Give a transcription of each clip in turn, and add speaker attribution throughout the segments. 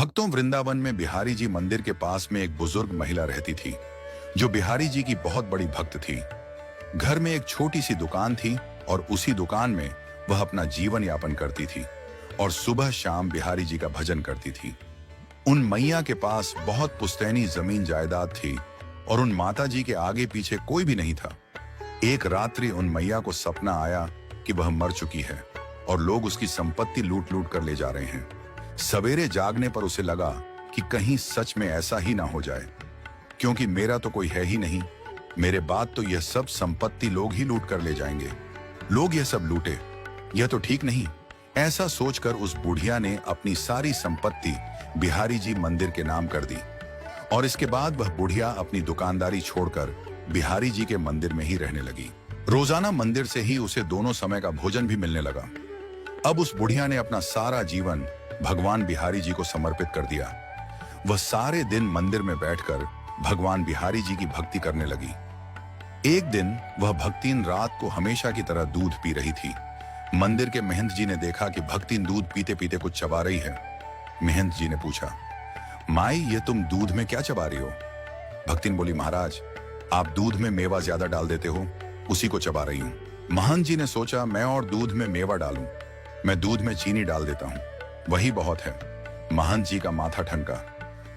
Speaker 1: भक्तों, वृंदावन में बिहारी जी मंदिर के पास में एक बुजुर्ग महिला रहती थी जो बिहारी जी की बहुत बड़ी भक्त थी। घर में एक छोटी सी दुकान थी और उसी दुकान में वह अपना जीवन यापन करती थी और सुबह शाम बिहारी जी का भजन करती थी। उन मैया के पास बहुत पुश्तैनी जमीन जायदाद थी और उन माता जी के आगे पीछे कोई भी नहीं था। एक रात्रि उन मैया को सपना आया कि वह मर चुकी है और लोग उसकी संपत्ति लूट लूट कर ले जा रहे हैं। सवेरे जागने पर उसे लगा कि कहीं सच में ऐसा ही ना हो जाए, क्योंकि मेरा तो कोई है ही नहीं। मेरे बाद तो यह सब संपत्ति लोग ही लूट कर ले जाएंगे। लोग यह सब लूटे, यह तो ठीक नहीं। ऐसा सोचकर उस बुढ़िया ने अपनी सारी संपत्ति बिहारी जी मंदिर के नाम कर दी और इसके बाद वह बुढ़िया अपनी दुकानदारी छोड़कर बिहारी जी के मंदिर में ही रहने लगी। रोजाना मंदिर से ही उसे दोनों समय का भोजन भी मिलने लगा। अब उस बुढ़िया ने अपना सारा जीवन भगवान बिहारी जी को समर्पित कर दिया। वह सारे दिन मंदिर में बैठकर भगवान बिहारी जी की भक्ति करने लगी। एक दिन वह भक्तिन रात को हमेशा की तरह दूध पी रही थी। मंदिर के महंत जी ने देखा कि भक्तिन दूध पीते पीते कुछ चबा रही है। महंत जी ने पूछा, माई, ये तुम दूध में क्या चबा रही हो? भक्तिन बोली, महाराज, आप दूध में मेवा ज्यादा डाल देते हो, उसी को चबा रही हूं। महंत जी ने सोचा, मैं और दूध में मेवा डालूं, मैं दूध में चीनी डाल देता हूं, वही बहुत है। महंत जी का माथा ठनका।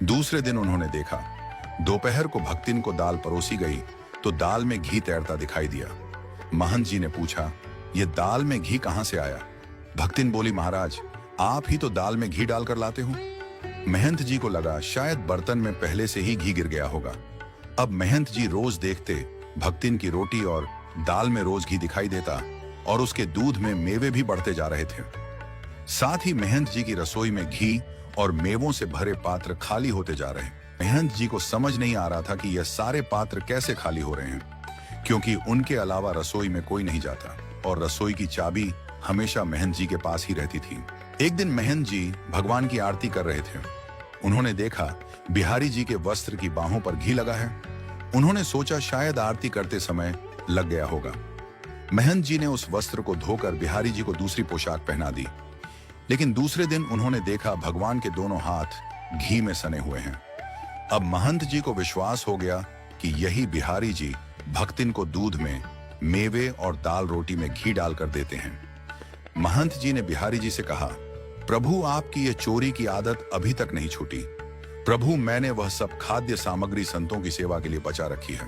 Speaker 1: दूसरे दिन उन्होंने देखा, दोपहर को भक्तिन को दाल परोसी गई तो दाल में घी तैरता दिखाई दिया। महंत जी ने पूछा, ये दाल में घी कहां से आया? भक्तिन बोली, महाराज, आप ही तो दाल में घी डालकर लाते हो। महंत जी को लगा शायद बर्तन में पहले से ही घी गिर गया होगा। अब महंत जी रोज देखते भक्तिन की रोटी और दाल में रोज घी दिखाई देता और उसके दूध में मेवे भी बढ़ते जा रहे थे। साथ ही महंत जी की रसोई में घी और मेवों से भरे पात्र खाली होते जा रहे। महंत जी को समझ नहीं आ रहा था कि यह सारे पात्र कैसे खाली हो रहे हैं, क्योंकि उनके अलावा रसोई में कोई नहीं जाता और रसोई की चाबी हमेशा महंत जी के पास ही रहती थी। एक दिन महंत जी भगवान की आरती कर रहे थे। उन्होंने देखा बिहारी जी के वस्त्र की बाहों पर घी लगा है। उन्होंने सोचा शायद आरती करते समय लग गया होगा। महंत जी ने उस वस्त्र को धोकर बिहारी जी को दूसरी पोशाक पहना दी। लेकिन दूसरे दिन उन्होंने देखा भगवान के दोनों हाथ घी में सने हुए हैं। अब महंत जी को विश्वास हो गया कि यही बिहारी जी भक्तिन को दूध में मेवे और दाल रोटी में घी डालकर देते हैं। महंत जी ने बिहारी जी से कहा, प्रभु, आपकी ये चोरी की आदत अभी तक नहीं छूटी। प्रभु, मैंने वह सब खाद्य सामग्री संतों की सेवा के लिए बचा रखी है,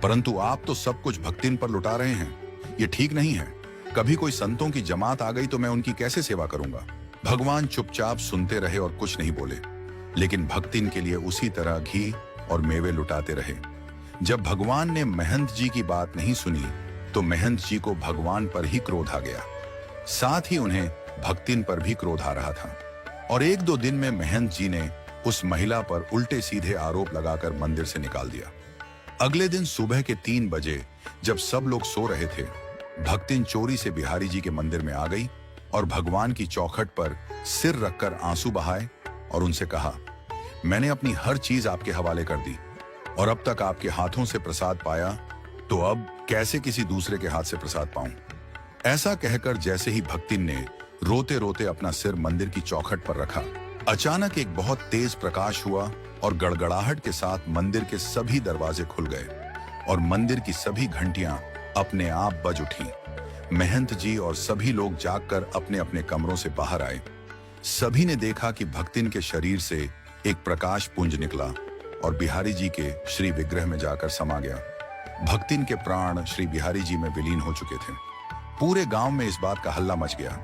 Speaker 1: परंतु आप तो सब कुछ भक्तिन पर लुटा रहे हैं। ये ठीक नहीं है। कभी कोई संतों की जमात आ गई तो मैं उनकी कैसे सेवा करूंगा? भगवान चुपचाप सुनते रहे और कुछ नहीं बोले, लेकिन भक्तिन के लिए उसी तरह घी और मेवे लुटाते रहे। जब भगवान ने महंत जी की बात नहीं सुनी तो महंत जी को भगवान पर ही क्रोध आ गया। साथ ही उन्हें भक्तिन पर भी क्रोध आ रहा था और एक दो दिन में महंत जी ने उस महिला पर उल्टे सीधे आरोप लगाकर मंदिर से निकाल दिया। अगले दिन सुबह के 3 बजे जब सब लोग सो रहे थे, भक्तिन चोरी से बिहारी जी के मंदिर में आ गई और भगवान की चौखट पर सिर रखकर आंसू बहाए और उनसे कहा, मैंने अपनी हर चीज आपके हवाले कर दी और अब तक आपके हाथों से प्रसाद पाया, तो अब कैसे किसी दूसरे के हाथ से प्रसाद पाऊं? ऐसा कहकर जैसे ही भक्तिन ने रोते रोते अपना सिर मंदिर की चौखट पर रखा, अचानक एक बहुत तेज प्रकाश हुआ और गड़गड़ाहट के साथ मंदिर के सभी दरवाजे खुल गए और मंदिर की सभी घंटियां अपने आप बज उठी। महंत जी और सभी लोग जागकर अपने अपने कमरों से बाहर आए। सभी ने देखा कि भक्तिन के शरीर से एक प्रकाश पुंज निकला और बिहारी जी के श्री विग्रह में जाकर समा गया। भक्तिन के प्राण श्री बिहारी जी में विलीन हो चुके थे। पूरे गांव में इस बात का हल्ला मच गया।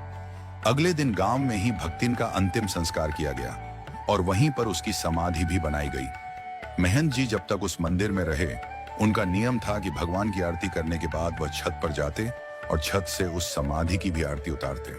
Speaker 1: अगले दिन गांव में ही भक्तिन का अंतिम संस्कार किया गया और वहीं पर उसकी समाधि भी बनाई गई। महंत जी जब तक उस मंदिर में रहे, उनका नियम था कि भगवान की आरती करने के बाद वह छत पर जाते और छत से उस समाधि की भी आरती उतारते।